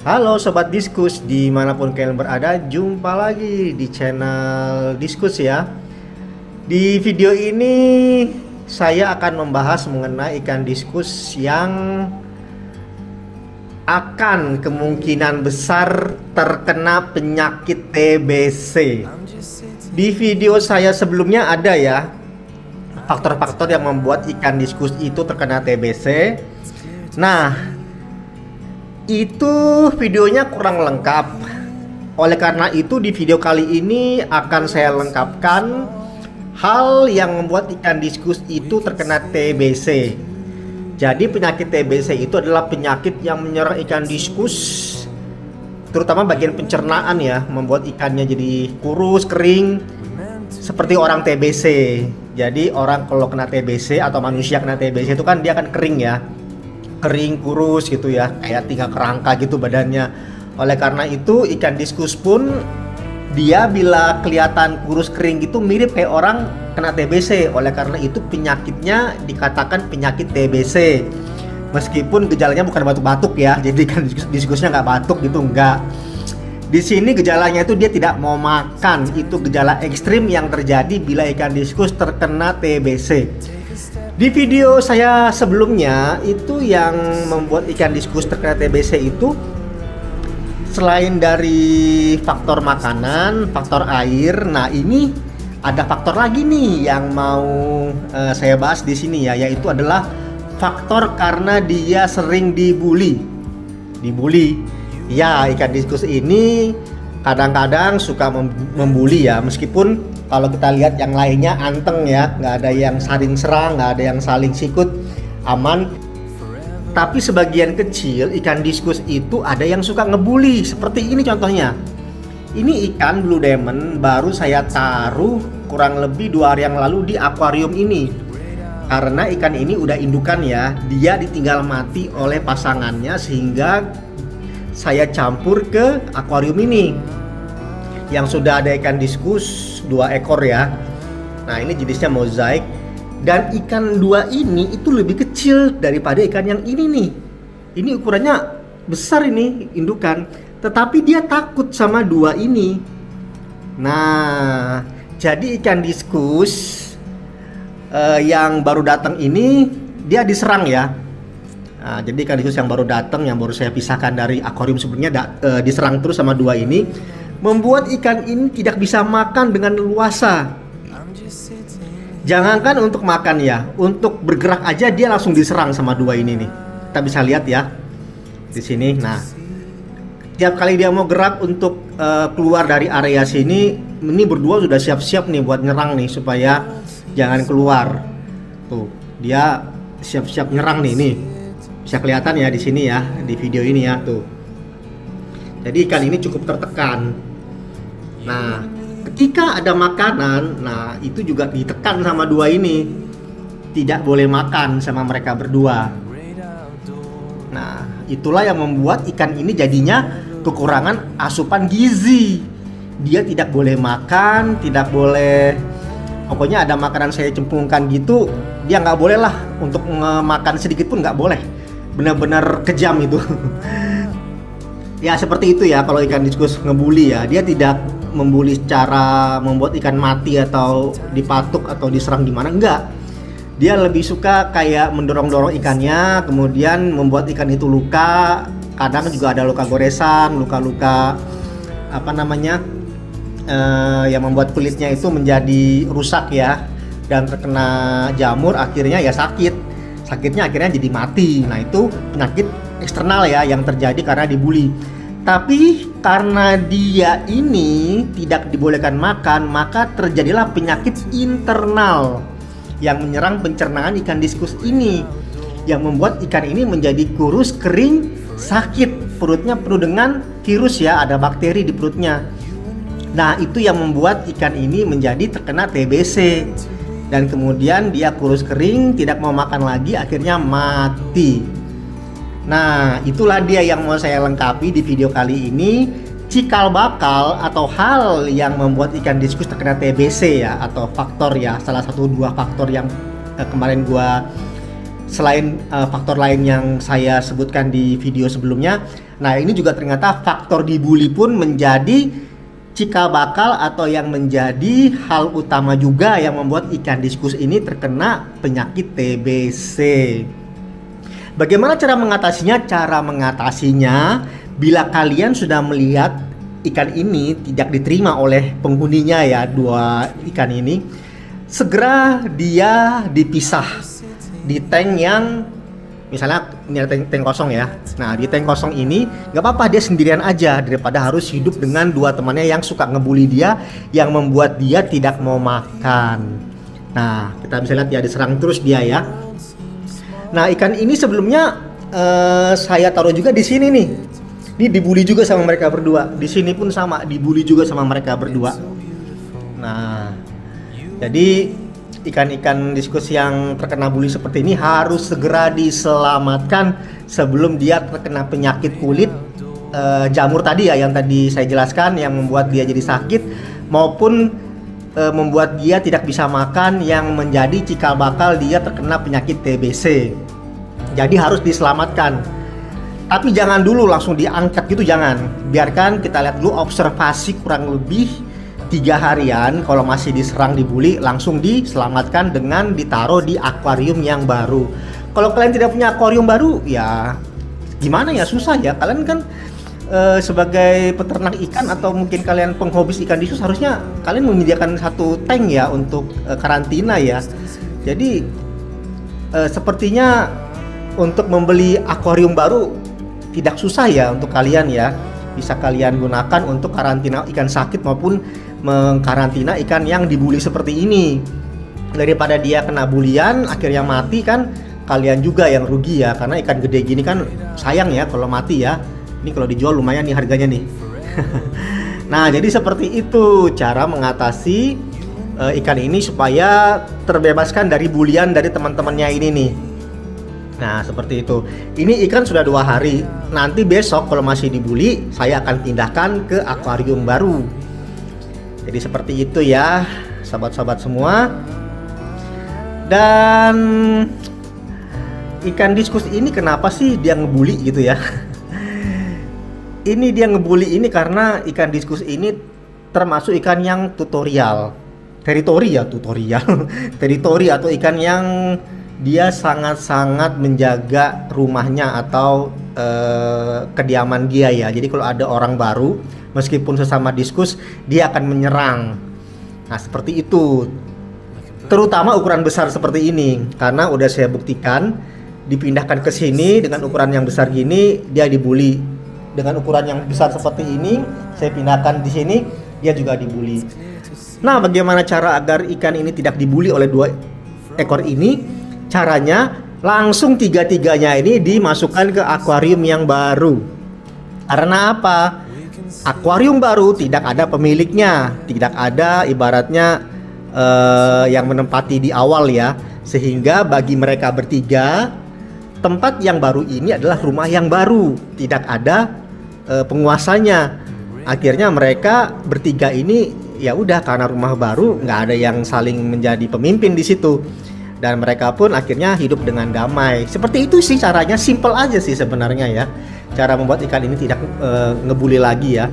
Halo Sobat Diskus, dimanapun kalian berada, jumpa lagi di channel Diskus ya. Di video ini saya akan membahas mengenai ikan diskus yang akan kemungkinan besar terkena penyakit TBC. Di video saya sebelumnya ada ya faktor-faktor yang membuat ikan diskus itu terkena TBC. Nah, itu videonya kurang lengkap. Oleh karena itu di video kali ini akan saya lengkapkan hal yang membuat ikan diskus itu terkena TBC. Jadi penyakit TBC itu adalah penyakit yang menyerang ikan diskus, terutama bagian pencernaan ya, membuat ikannya jadi kurus, kering, seperti orang TBC. Jadi orang kalau kena TBC atau manusia kena TBC itu kan dia akan kering ya, kering, kurus gitu ya, kayak tinggal kerangka gitu badannya. Oleh karena itu ikan diskus pun dia bila kelihatan kurus kering gitu mirip kayak orang kena TBC. Oleh karena itu penyakitnya dikatakan penyakit TBC. Meskipun gejalanya bukan batuk-batuk ya, jadi ikan diskusnya nggak batuk gitu, enggak. Di sini gejalanya itu dia tidak mau makan. Itu gejala ekstrim yang terjadi bila ikan diskus terkena TBC. Di video saya sebelumnya itu yang membuat ikan diskus terkena TBC itu selain dari faktor makanan, faktor air, nah ini ada faktor lagi nih yang mau saya bahas di sini ya, yaitu adalah faktor karena dia sering dibully. Ya, ikan diskus ini kadang-kadang suka membuli ya, meskipun kalau kita lihat yang lainnya anteng ya, nggak ada yang saling serang, nggak ada yang saling sikut, aman. Tapi sebagian kecil ikan diskus itu ada yang suka ngebully. Seperti ini contohnya. Ini ikan blue diamond baru saya taruh kurang lebih 2 hari yang lalu di akuarium ini. Karena ikan ini udah indukan ya, dia ditinggal mati oleh pasangannya sehingga saya campur ke akuarium ini yang sudah ada ikan diskus 2 ekor ya. Nah, ini jenisnya mozaik. Dan ikan 2 ini itu lebih kecil daripada ikan yang ini nih. Ini ukurannya besar ini indukan, tetapi dia takut sama 2 ini. Nah, jadi ikan diskus yang baru datang ini dia diserang ya. Nah, jadi ikan diskus yang baru datang, yang baru saya pisahkan dari akuarium sebelumnya diserang terus sama 2 ini, membuat ikan ini tidak bisa makan dengan leluasa. Jangankan untuk makan ya, untuk bergerak aja dia langsung diserang sama 2 ini nih. Kita bisa lihat ya di sini. Nah, tiap kali dia mau gerak untuk keluar dari area sini, ini berdua sudah siap-siap nih buat nyerang nih supaya jangan keluar. Tuh, dia siap-siap nyerang nih. Bisa kelihatan ya di sini ya, di video ini ya tuh. Jadi ikan ini cukup tertekan. Nah, ketika ada makanan, nah itu juga ditekan sama 2 ini. Tidak boleh makan sama mereka berdua. Nah, itulah yang membuat ikan ini jadinya kekurangan asupan gizi. Dia tidak boleh makan, tidak boleh, pokoknya ada makanan saya cemplungkan gitu, dia nggak boleh lah untuk makan sedikit pun nggak boleh. Benar-benar kejam itu. Ya seperti itu ya kalau ikan diskus ngebully ya. Dia tidak membuli secara membuat ikan mati atau dipatuk atau diserang gimana, enggak. Dia lebih suka kayak mendorong-dorong ikannya, kemudian membuat ikan itu luka. Kadang juga ada luka goresan, luka-luka apa namanya yang membuat kulitnya itu menjadi rusak ya, dan terkena jamur, akhirnya ya sakitnya akhirnya jadi mati. Nah, itu penyakit eksternal ya yang terjadi karena dibully. Tapi karena dia ini tidak dibolehkan makan, maka terjadilah penyakit internal yang menyerang pencernaan ikan diskus ini, yang membuat ikan ini menjadi kurus, kering, sakit. Perutnya penuh dengan virus ya, ada bakteri di perutnya. Nah, itu yang membuat ikan ini menjadi terkena TBC. Dan kemudian dia kurus kering, tidak mau makan lagi, akhirnya mati. Nah, itulah dia yang mau saya lengkapi di video kali ini. Cikal bakal atau hal yang membuat ikan diskus terkena TBC ya, atau faktor ya, salah satu 2 faktor yang kemarin gua selain faktor lain yang saya sebutkan di video sebelumnya. Nah, ini juga ternyata faktor dibully pun menjadi cikal bakal atau yang menjadi hal utama juga yang membuat ikan diskus ini terkena penyakit TBC. Bagaimana cara mengatasinya? Cara mengatasinya, bila kalian sudah melihat ikan ini tidak diterima oleh penghuninya ya, dua ikan ini, segera dia dipisah di tank yang misalnya ini ada tank kosong ya. Nah, di tank kosong ini nggak apa-apa dia sendirian aja daripada harus hidup dengan dua temannya yang suka ngebully dia, yang membuat dia tidak mau makan. Nah, kita bisa lihat ya, diserang terus dia ya. Nah, ikan ini sebelumnya saya taruh juga di sini nih. Ini dibully juga sama mereka berdua. Di sini pun sama, dibully juga sama mereka berdua. Nah, jadi ikan-ikan diskus yang terkena bully seperti ini harus segera diselamatkan sebelum dia terkena penyakit kulit jamur tadi ya, yang tadi saya jelaskan, yang membuat dia jadi sakit maupun membuat dia tidak bisa makan, yang menjadi cikal bakal dia terkena penyakit TBC. Jadi harus diselamatkan. Tapi jangan dulu langsung diangkat gitu, jangan. Biarkan kita lihat dulu, observasi kurang lebih 3 harian. Kalau masih diserang dibully, langsung diselamatkan dengan ditaruh di akuarium yang baru. Kalau kalian tidak punya akuarium baru, ya gimana ya, susah ya. Kalian kan sebagai peternak ikan atau mungkin kalian penghobis ikan diskus, harusnya kalian menyediakan satu tank ya untuk karantina ya. Jadi sepertinya untuk membeli akuarium baru tidak susah ya untuk kalian ya. Bisa kalian gunakan untuk karantina ikan sakit maupun mengkarantina ikan yang dibully seperti ini. Daripada dia kena bulian akhirnya mati, kan kalian juga yang rugi ya, karena ikan gede gini kan sayang ya kalau mati ya. Ini kalau dijual lumayan nih harganya nih. Nah, jadi seperti itu cara mengatasi ikan ini supaya terbebaskan dari bulian dari teman-temannya ini nih. Nah, seperti itu. Ini ikan sudah 2 hari. Nanti besok kalau masih dibully, saya akan pindahkan ke akuarium baru. Jadi seperti itu ya, sahabat-sahabat semua. Dan ikan diskus ini kenapa sih dia ngebully gitu ya? Ini dia ngebully ini karena ikan diskus ini termasuk ikan yang tutorial. Teritori atau ikan yang dia sangat-sangat menjaga rumahnya atau kediaman dia ya. Jadi kalau ada orang baru, meskipun sesama diskus, dia akan menyerang. Nah, seperti itu. Terutama ukuran besar seperti ini, karena udah saya buktikan dipindahkan ke sini dengan ukuran yang besar gini, dia dibully. Dengan ukuran yang besar seperti ini, saya pindahkan di sini, dia juga dibully. Nah, bagaimana cara agar ikan ini tidak dibully oleh 2 ekor ini? Caranya langsung 3-tiganya ini dimasukkan ke akuarium yang baru. Karena apa? Akuarium baru tidak ada pemiliknya, tidak ada ibaratnya yang menempati di awal ya. Sehingga bagi mereka bertiga, tempat yang baru ini adalah rumah yang baru, tidak ada penguasanya. Akhirnya mereka bertiga ini ya udah, karena rumah baru nggak ada yang saling menjadi pemimpin di situ, dan mereka pun akhirnya hidup dengan damai. Seperti itu sih caranya, simple aja sih sebenarnya ya, cara membuat ikan ini tidak ngebully lagi ya.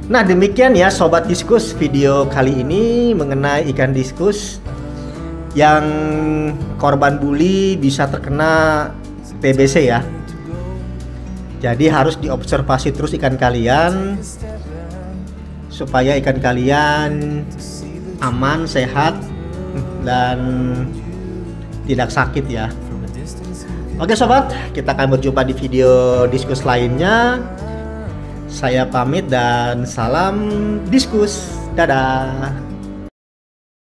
Nah, demikian ya Sobat Diskus, video kali ini mengenai ikan diskus yang korban bully bisa terkena TBC ya. Jadi harus diobservasi terus ikan kalian supaya ikan kalian aman, sehat, dan tidak sakit ya. Oke sobat, kita akan berjumpa di video diskus lainnya. Saya pamit dan salam diskus. Dadah.